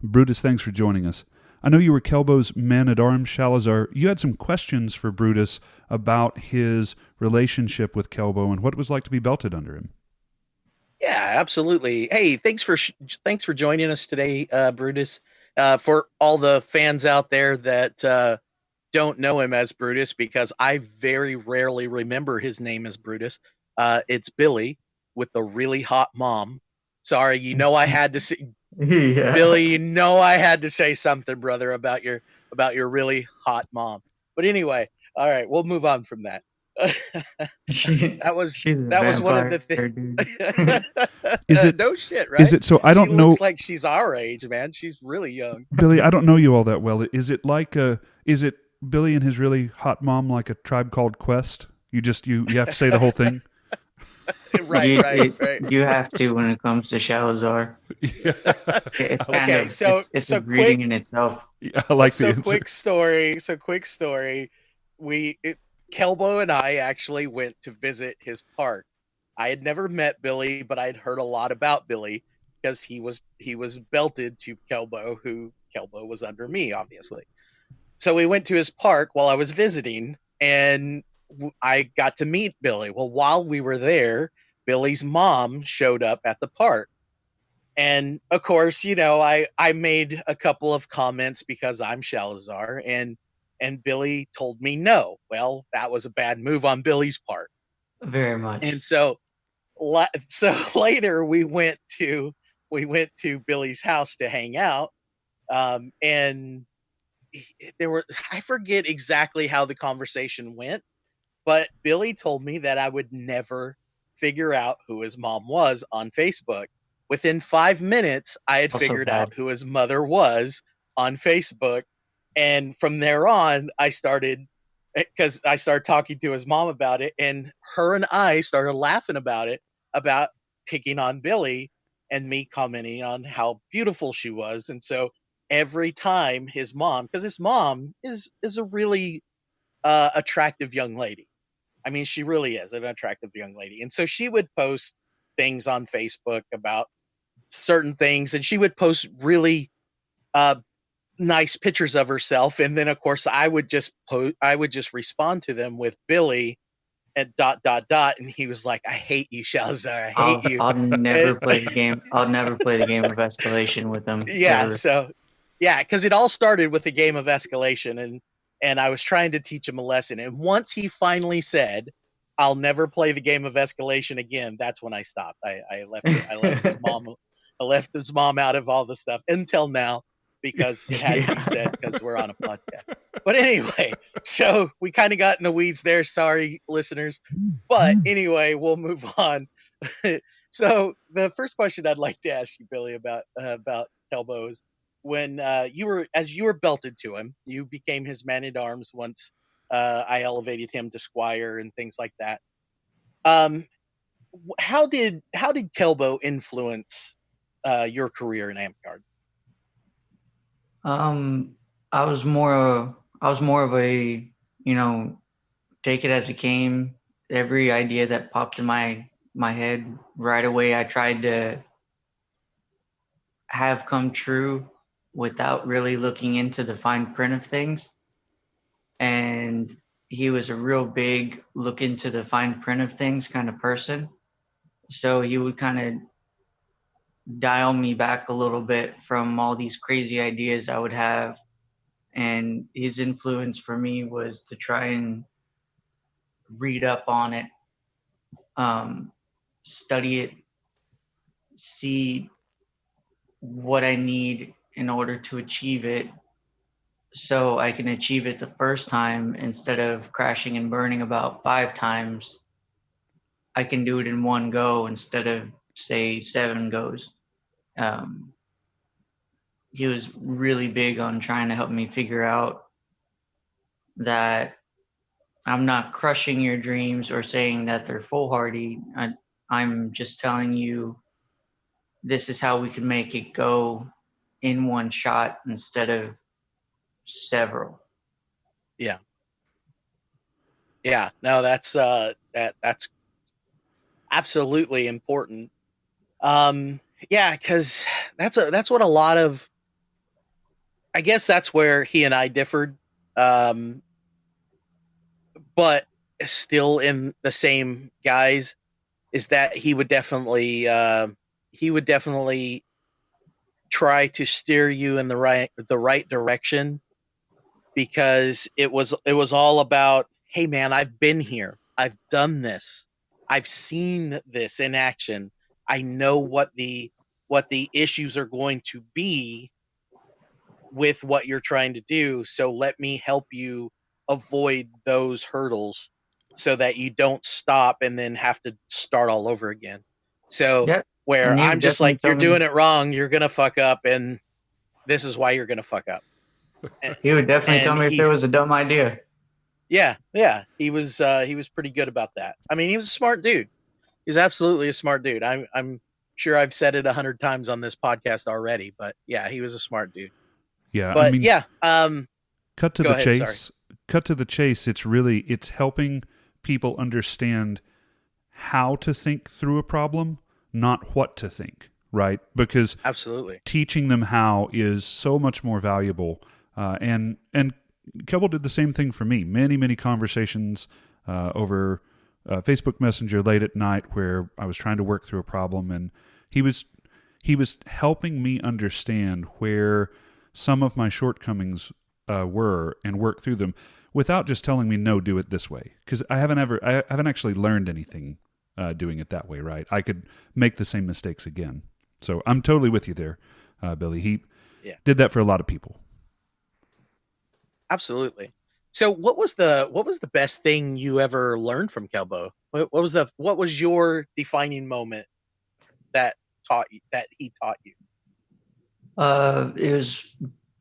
Brutus, thanks for joining us. I know you were Kelbo's man-at-arms, Shalazar. You had some questions for Brutus about his relationship with Kelbo and what it was like to be belted under him. Yeah, absolutely. Hey, thanks for joining us today, Brutus. For all the fans out there that don't know him as Brutus, because I very rarely remember his name as Brutus. It's Billy with the really hot mom. Sorry, I had to say, Yeah. Billy. I had to say something, brother, about your really hot mom. But anyway, all right, we'll move on from that. She that was she's a that was one of the vampire, things. dude. Is it? No shit, Is right? it so? I She don't know, looks like she's our age, man. She's really young. Billy. I don't know you all that well. Is it like a? Is it Billy and his really hot mom like a Tribe Called Quest? You have to say the whole thing. Right, right, right. You have to when it comes to Shalazar. Yeah, It's I, kind Okay, of so it's a so reading quick, in itself. yeah, I like the so answer. quick story. So quick story. We it, Kelbo and I actually went to visit his park. I had never met Billy, but I had heard a lot about Billy because he was belted to Kelbo, who Kelbo was under me, obviously. So we went to his park while I was visiting, and I got to meet Billy. Well, while we were there, Billy's mom showed up at the park. And of course, I made a couple of comments because I'm Shalazar, and Billy told me no. Well, that was a bad move on Billy's part. Very much. And so later we went to Billy's house to hang out. And there were I forget exactly how the conversation went, but Billy told me that I would never figure out who his mom was on Facebook. Within 5 minutes, I had Also figured out bad. who his mother was on Facebook. And from there on, I started talking to his mom about it, and her and I started laughing about it, about picking on Billy and me commenting on how beautiful she was. And so every time his mom, because his mom is a really attractive young lady. I mean, she really is an attractive young lady. And so she would post things on Facebook about certain things, and she would post really uh, nice pictures of herself. And then, of course, I would just respond to them with Billy and dot dot dot. And he was like, "I hate you, Shalazar. I hate you." I'll And, never play the game. I'll never play the game of escalation with them yeah, ever. so yeah, because it all started with a game of escalation, and I was trying to teach him a lesson. And once he finally said, "I'll never play the game of escalation again," that's when I stopped. I left it. I left his mom out of all the stuff until now because it had to be said Yeah. because we're on a podcast. But anyway, so we kind of got in the weeds there. Sorry, listeners. But anyway, we'll move on. So the first question I'd like to ask you, Billy, about Kelbo is when you were belted to him, you became his man at arms once I elevated him to squire and things like that. Um, how did Kelbo influence your career in Amtgard? Um, I was more I was more of a, you know, take it as it came. Every idea that popped in my head right away, I tried to have come true without really looking into the fine print of things. And he was a real big look into the fine print of things kind of person. So he would kind of dial me back a little bit from all these crazy ideas I would have. And his influence for me was to try and read up on it, um, study it, see what I need in order to achieve it so I can achieve it the first time instead of crashing and burning about 5 times. I can do it in one go instead of, say, 7 goes. Um, he was really big on trying to help me figure out that I'm not crushing your dreams or saying that they're foolhardy. I'm just telling you this is how we can make it go in one shot instead of several. Yeah, yeah, no, that's absolutely important. Yeah, because that's what a lot of I guess that's where he and I differed. Um, but still in the same guise is that he would definitely try to steer you in the right direction, because it was all about, hey man, I've been here, I've done this, I've seen this in action, I know what the issues are going to be with what you're trying to do, so let me help you avoid those hurdles so that you don't stop and then have to start all over again. So Yep. where And he I'm would just definitely like, tell you're me doing it wrong, you're gonna fuck up, and this is why you're gonna fuck up. he would definitely tell And me if there was a dumb idea. yeah, he was pretty good about that. I mean, he was a smart dude. He's absolutely a smart dude. I'm sure I've said it 100 times on this podcast already, but yeah, he was a smart dude. Yeah, I But mean, yeah, cut to go the ahead, sorry. chase. Cut to the chase. It's helping people understand how to think through a problem, not what to think, right? Because Absolutely. teaching them how is so much more valuable. And Kelbo did the same thing for me. Many conversations over Facebook Messenger late at night where I was trying to work through a problem, and he was helping me understand where some of my shortcomings were and work through them without just telling me, no, do it this way, because I haven't actually learned anything doing it that way, right? I could make the same mistakes again. So I'm totally with you there, Billy. He Yeah, did that for a lot of people. absolutely. So what was the best thing you ever learned from Kelbo? What was your defining moment that that he taught you? It was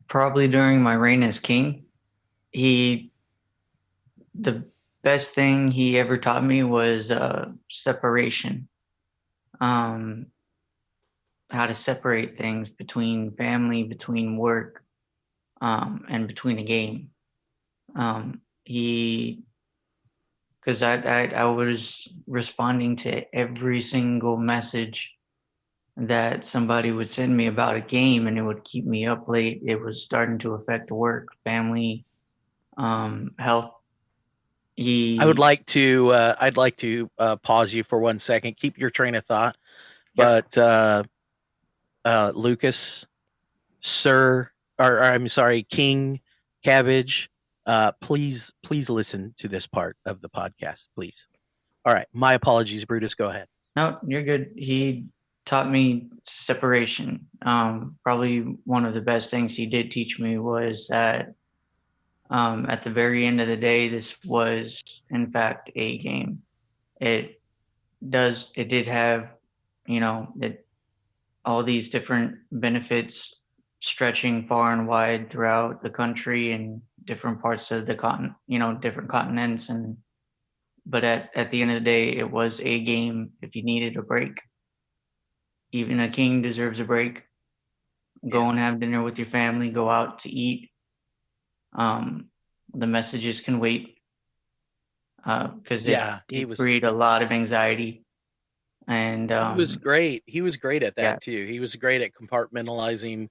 probably during my reign as king. He, the best thing he ever taught me was separation. Um, how to separate things between family, between work, and between a game. He, because I was responding to every single message that somebody would send me about a game, and it would keep me up late. It was starting to affect work, family, health. He, I'd like to pause you for 1 second. Keep your train of thought. yep, But Lucas, Sir, or I'm sorry, King Cabbage, please listen to this part of the podcast, please. All right, my apologies, Brutus. Go ahead. no, you're good. He taught me separation. Probably one of the best things he did teach me was that at the very end of the day, this was in fact a game. It it did have, all these different benefits stretching far and wide throughout the country and different parts of the continent, different continents. And but at the end of the day, it was a game. If you needed a break, even a king deserves a break. Go Yeah, and have dinner with your family, go out to eat. um, the messages can wait, because yeah, it breed a lot of anxiety. And he was great. He was great at yeah, that too. He was great at compartmentalizing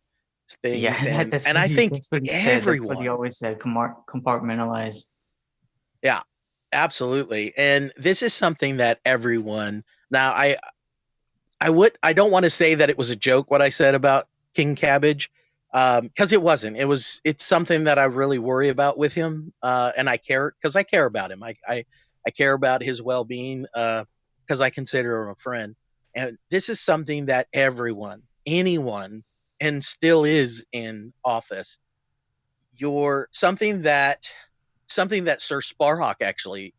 yeah, things, and I think that's what he said. That's what he everyone, always said. Compartmentalize. yeah, absolutely. And this is something that everyone now I don't want to say that it was a joke what I said about King Cabbage, because it wasn't. It's something that I really worry about with him, and I care because I care about him. I care about his well being because I consider him a friend, and this is something that everyone, anyone, and still is in office. You're something that Sir Sparhawk actually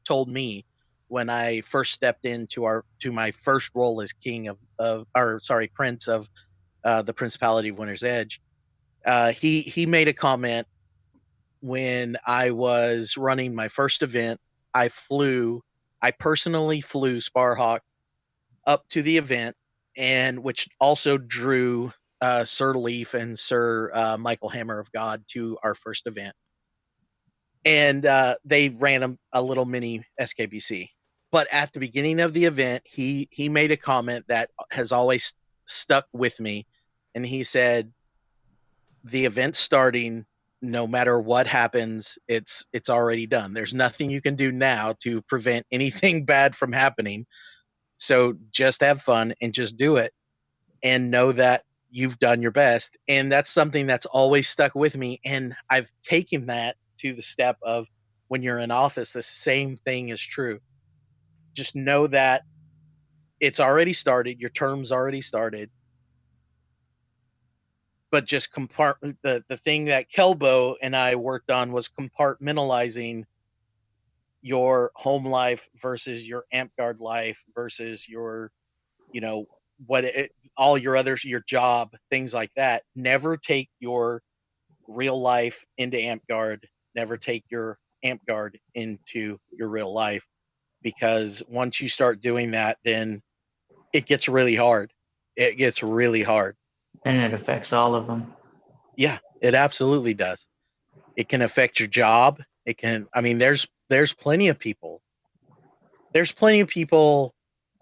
told me when I first stepped into our to my first role as king of or sorry prince of the Principality of Winter's Edge. He made a comment when I was running my first event. I personally flew Sparhawk up to the event, and which also drew Sir Leaf and Sir Michael Hammer of God to our first event, and they ran a little mini SKBC. But at the beginning of the event, he made a comment that has always stuck with me, and he said, the event's starting. No matter what happens, it's already done. There's nothing you can do now to prevent anything bad from happening. So just have fun and just do it, and know that you've done your best. And that's something that's always stuck with me. And I've taken that to the step of, when you're in office, the same thing is true. Just know that it's already started, your term's already started, but just the thing that Kelbo and I worked on was compartmentalizing your home life versus your Amtgard life versus your, you know, all your others, your job, things like that. Never take your real life into Amtgard. Never take your Amtgard into your real life, because once you start doing that, then it gets really hard. It gets really hard. And it affects all of them. Yeah, it absolutely does. It can affect your job. It can, I mean, there's plenty of people. There's plenty of people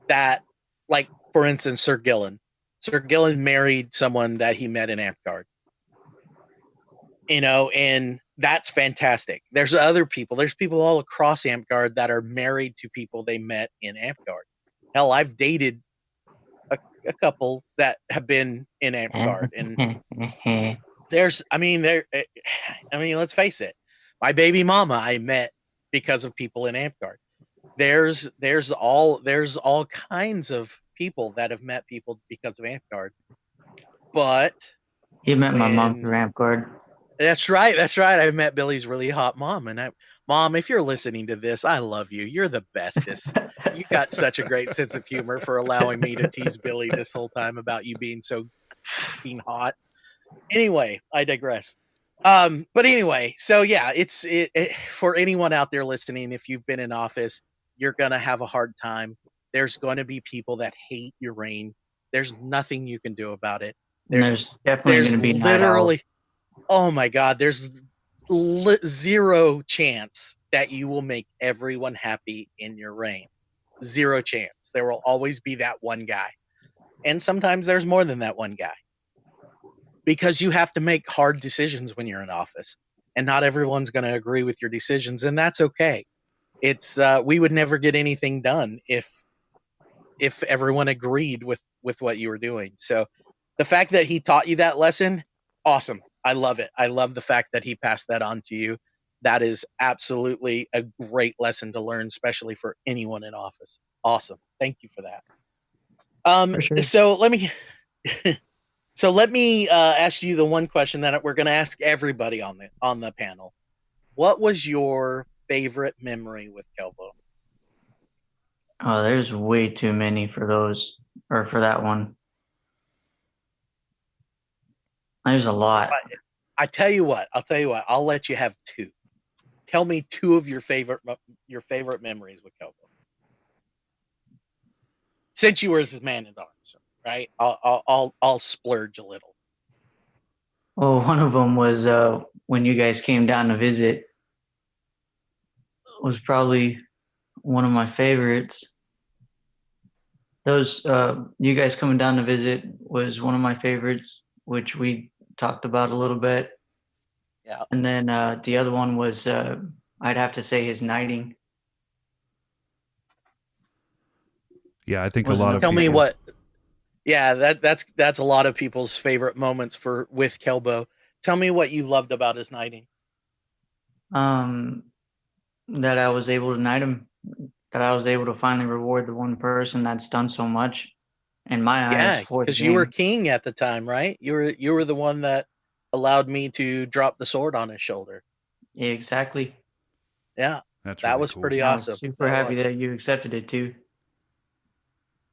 that, like, for instance, Sir Gillen. Sir Gillen married someone that he met in Amtgard. And that's fantastic. There's other people. There's people all across Amtgard that are married to people they met in Amtgard. Hell, I've dated a couple that have been in Amtgard, and let's face it, my baby mama I met because of people in Amtgard. There's all kinds of people that have met people because of Amtgard. But you met my mom through Amtgard. That's right. I met Billy's really hot mom, and Mom, if you're listening to this, I love you. You're the bestest. You got such a great sense of humor for allowing me to tease Billy this whole time about you being so fucking hot. Anyway, I digress. But anyway, so yeah, it's for anyone out there listening. If you've been in office, you're gonna have a hard time. There's going to be people that hate your reign. There's nothing you can do about it. There's definitely going to be literally. Oh my God, there's zero chance that you will make everyone happy in your reign. Zero chance. There will always be that one guy. And sometimes there's more than that one guy. Because you have to make hard decisions when you're in office. And not everyone's going to agree with your decisions, and that's okay. It's we would never get anything done if everyone agreed with what you were doing. So the fact that he taught you that lesson, awesome. I love it. I love the fact that he passed that on to you. That is absolutely a great lesson to learn, especially for anyone in office. Awesome. Thank you for that. For sure. So let me ask you the one question that we're going to ask everybody on the panel. What was your favorite memory with Kelbo? Oh, there's way too many for that one. There's a lot. I'll tell you what. I'll let you have two. Tell me two of your favorite memories with Kelbo. Since you were his man at arms, right? I'll splurge a little. Oh, one of them was when you guys came down to visit. It was probably one of my favorites. Those you guys coming down to visit was one of my favorites, which we talked about a little bit. Yeah. And then the other one was I'd have to say his knighting. Yeah, I think a lot of tell people... me what. Yeah, that's a lot of people's favorite moments with Kelbo. Tell me what you loved about his knighting. That I was able to knight him. That I was able to finally reward the one person that's done so much in my eyes. Yeah, because you were king at the time, right? You were the one that allowed me to drop the sword on his shoulder. Yeah, exactly. Yeah, that really was cool. Pretty awesome. I was super happy that you accepted it too.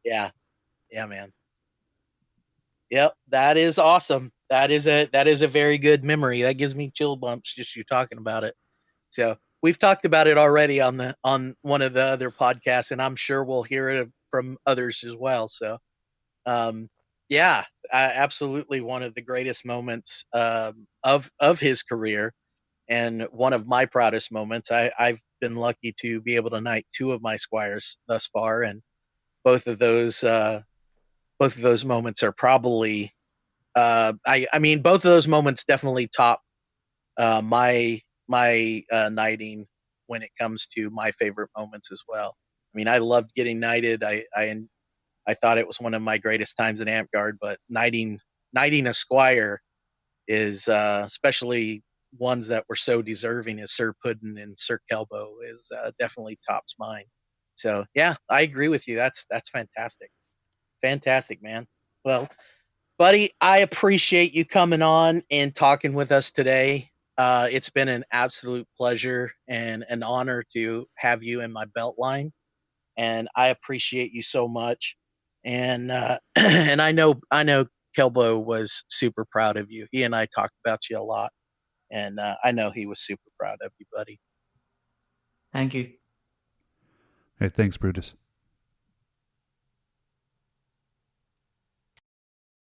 Yeah, man. Yep, that is awesome. That is a very good memory. That gives me chill bumps just you talking about it. So we've talked about it already on one of the other podcasts, and I'm sure we'll hear it from others as well. So, yeah, absolutely one of the greatest moments of his career, and one of my proudest moments. I've been lucky to be able to knight two of my squires thus far, and both of those moments are probably I mean, both of those moments definitely top my knighting when it comes to my favorite moments as well. I mean, I loved getting knighted. I thought it was one of my greatest times in Amtgard, but knighting a squire is especially ones that were so deserving as Sir Puddin and Sir Kelbo is definitely tops mine. So yeah, I agree with you. That's fantastic. Fantastic, man. Well, buddy, I appreciate you coming on and talking with us today. It's been an absolute pleasure and an honor to have you in my belt line, and I appreciate you so much. And and I know Kelbo was super proud of you. He and I talked about you a lot, and I know he was super proud of you, buddy. Thank you. Hey, thanks, Brutus.